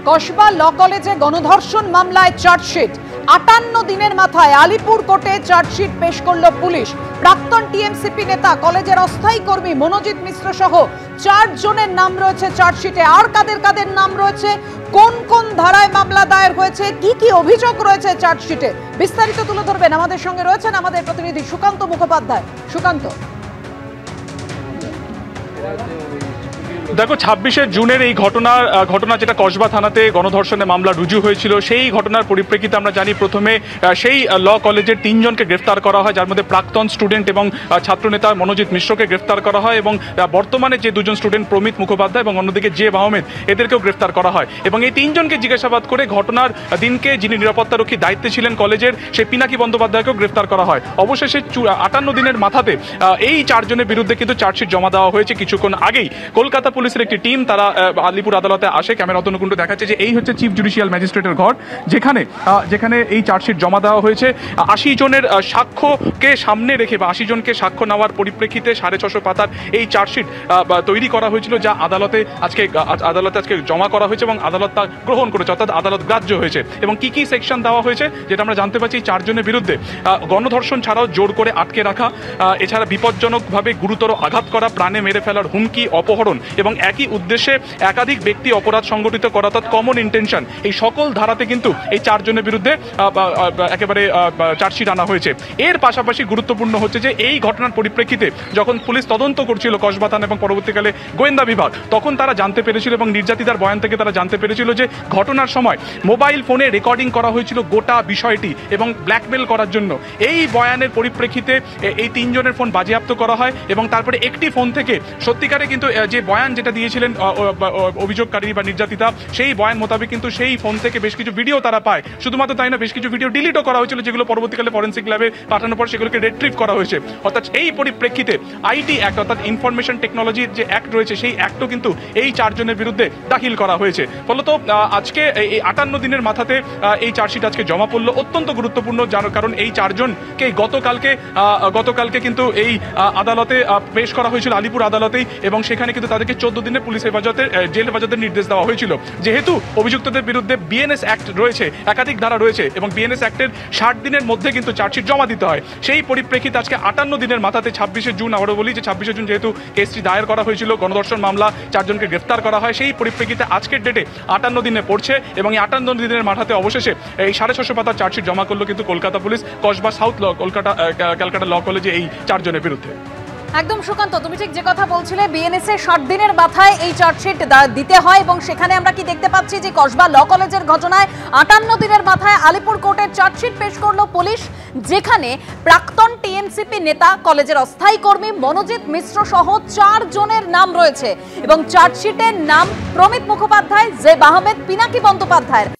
কসবা ল কলেজে গণধর্ষণ মামলায় চার্জশিট। 58 দিনের মাথায় আলিপুর কোর্টে চার্জশিট পেশ করল পুলিশ। প্রাক্তন টিএমসিপি নেতা, কলেজের অস্থায়ী কর্মী মনোজিৎ মিশ্র সহ 4 জনের নাম রয়েছে চার্জশিটে। আর কাদের কাদের নাম রয়েছে, কোন কোন ধারায় মামলা দায়ের হয়েছে, কি কি অভিযোগ রয়েছে চার্জশিটে, বিস্তারিত তুলে ধরবেন। আমাদের সঙ্গে রয়েছেন আমাদের প্রতিনিধি সুকান্ত মুখোপাধ্যায়। সুকান্ত, দেখো 26শে জুনের এই ঘটনা যেটা কসবা থানাতে গণধর্ষণের মামলা রুজু হয়েছিল, সেই ঘটনার পরিপ্রেক্ষিতে আমরা জানি প্রথমে সেই ল কলেজের 3 জনকে গ্রেফতার করা হয়, যার মধ্যে প্রাক্তন স্টুডেন্ট এবং ছাত্রনেতা মনোজিৎ মিশ্রকে গ্রেফতার করা হয় এবং বর্তমানে যে 2জন স্টুডেন্ট প্রমিত মুখোপাধ্যায় এবং অন্যদিকে জে আহমেদ, এদেরকেও গ্রেফতার করা হয়। এবং এই 3 জনকে জিজ্ঞাসাবাদ করে ঘটনার দিনকে যিনি নিরাপত্তারক্ষী দায়িত্বে ছিলেন কলেজের, সেই পিনাকি বন্দ্যোপাধ্যায়কেও গ্রেফতার করা হয়। অবশেষে 58 দিনের মাথাতে এই 4 জনের বিরুদ্ধে কিন্তু চার্জশিট জমা দেওয়া হয়েছে। কিছুক্ষণ আগেই কলকাতা পুলিশের একটি টিম তারা আলিপুর আদালতে আসে। ক্যামেরা অতনুকুণ্ড দেখাচ্ছে যে এই হচ্ছে চিফ জুডিশিয়াল ম্যাজিস্ট্রেটের ঘর, যেখানে এই চার্জশিট জমা দেওয়া হয়েছে। 80 জনের সাক্ষ্যকে সামনে রেখে বা 80 জনকে সাক্ষ্য নেওয়ার পরিপ্রেক্ষিতে 650 পাতার এই চার্জশিট তৈরি করা হয়েছিল, যা আদালতে আজকে জমা করা হয়েছে এবং আদালত তা গ্রহণ করেছে, অর্থাৎ আদালত গ্রাহ্য হয়েছে। এবং কি কি সেকশন দেওয়া হয়েছে যেটা আমরা জানতে পারছি, 4 জনের বিরুদ্ধে গণধর্ষণ ছাড়াও জোর করে আটকে রাখা, এছাড়া বিপজ্জনকভাবে গুরুতর আঘাত করা, প্রাণে মেরে ফেলার হুমকি, অপহরণ এবং একই উদ্দেশ্যে একাধিক ব্যক্তি অপরাধ সংগঠিত করা, অর্থাৎ কমন ইন্টেনশন, এই সকল ধারাতে কিন্তু এই 4 জনের বিরুদ্ধে একেবারে চার্জশিট আনা হয়েছে। এর পাশাপাশি গুরুত্বপূর্ণ হচ্ছে যে এই ঘটনার পরিপ্রেক্ষিতে যখন পুলিশ তদন্ত করছিল কসবা থানা এবং পরবর্তীকালে গোয়েন্দা বিভাগ, তখন তারা জানতে পেরেছিল এবং নির্যাতিতার বয়ান থেকে তারা জানতে পেরেছিল যে ঘটনার সময় মোবাইল ফোনে রেকর্ডিং করা হয়েছিল গোটা বিষয়টি এবং ব্ল্যাকমেল করার জন্য। এই বয়ানের পরিপ্রেক্ষিতে এই 3 জনের ফোন বাজেয়াপ্ত করা হয় এবং তারপরে একটি ফোন থেকে সত্যিকারে কিন্তু যে বয়ান যেটা দিয়েছিলেন অভিযোগকারী বা নির্যাতিতা, সেই বয়ান মোতাবেক কিন্তু সেই ফোন থেকে বেশ কিছু ভিডিও তারা পায়। শুধুমাত্র তাই না, বেশ কিছু ভিডিও ডিলিটও করা হয়েছিল, যেগুলো পরবর্তীকালে ফরেন্সিক ল্যাবে পাঠানোর পর সেগুলোকে রিট্রিভ করা হয়েছে। অর্থাৎ এই পরিপ্রেক্ষিতে আইটি অ্যাক্ট, অর্থাৎ ইনফরমেশন টেকনোলজির যে অ্যাক্ট রয়েছে, সেই অ্যাক্টও কিন্তু এই 4 জনের বিরুদ্ধে দাখিল করা হয়েছে। ফলত আজকে এই 58 দিনের মাথাতে এই চার্জশিট আজকে জমা পড়লো। অত্যন্ত গুরুত্বপূর্ণ, কারণ এই 4 জনকে গতকালকে কিন্তু এই আদালতে পেশ করা হয়েছিল, আলিপুর আদালতেই, এবং সেখানে কিন্তু তাদেরকে 14 দিনের পুলিশ জেল হেফাজতের নির্দেশ দেওয়া হয়েছিল। যেহেতু অভিযুক্তদের বিরুদ্ধে বিএনএস অ্যাক্ট রয়েছে, একাধিক ধারা রয়েছে এবং বিএনএস অ্যাক্টের 60 দিনের মধ্যে কিন্তু চার্জশিট জমা দিতে হয়। সেই পরিপ্রেক্ষিতে আজকে 58 দিনের মাথাতে 26শে জুন, আবারও বলি যে 26শে জুন যেহেতু কেসটি দায়ের করা হয়েছিল, গণধর্ষণ মামলা, 4 জনকে গ্রেফতার করা হয়, সেই পরিপ্রেক্ষিতে আজকের ডেটে 58 দিনে পড়ছে এবং এই 58 দিনের মাথাতে অবশেষে এই 650 পাতার চার্জশিট জমা করলো কিন্তু কলকাতা পুলিশ কসবা সাউথ ক্যালকাটা ল কলেজে এই 4 জনের বিরুদ্ধে। একদম সুকান্ত, তুমি ঠিক যে কথা বলছিলে, বিএনএস এর 60 দিনের মাথায় এই চার্জশিট দিতে হয় এবং সেখানে আমরা কি দেখতে পাচ্ছি যে কসবা ল কলেজের ঘটনায় 58 দিনের মাথায় আলিপুর কোর্টে চার্জশিট পেশ করলো পুলিশ, যেখানে প্রাক্তন টিএমসিপি নেতা, কলেজের অস্থায়ী কর্মী মনোজিৎ মিশ্র সহ 4 জনের নাম রয়েছে এবং চার্জশিটের নাম প্রমিত মুখোপাধ্যায়, জে আহমেদ, পিনাকি বন্দ্যোপাধ্যায়ের।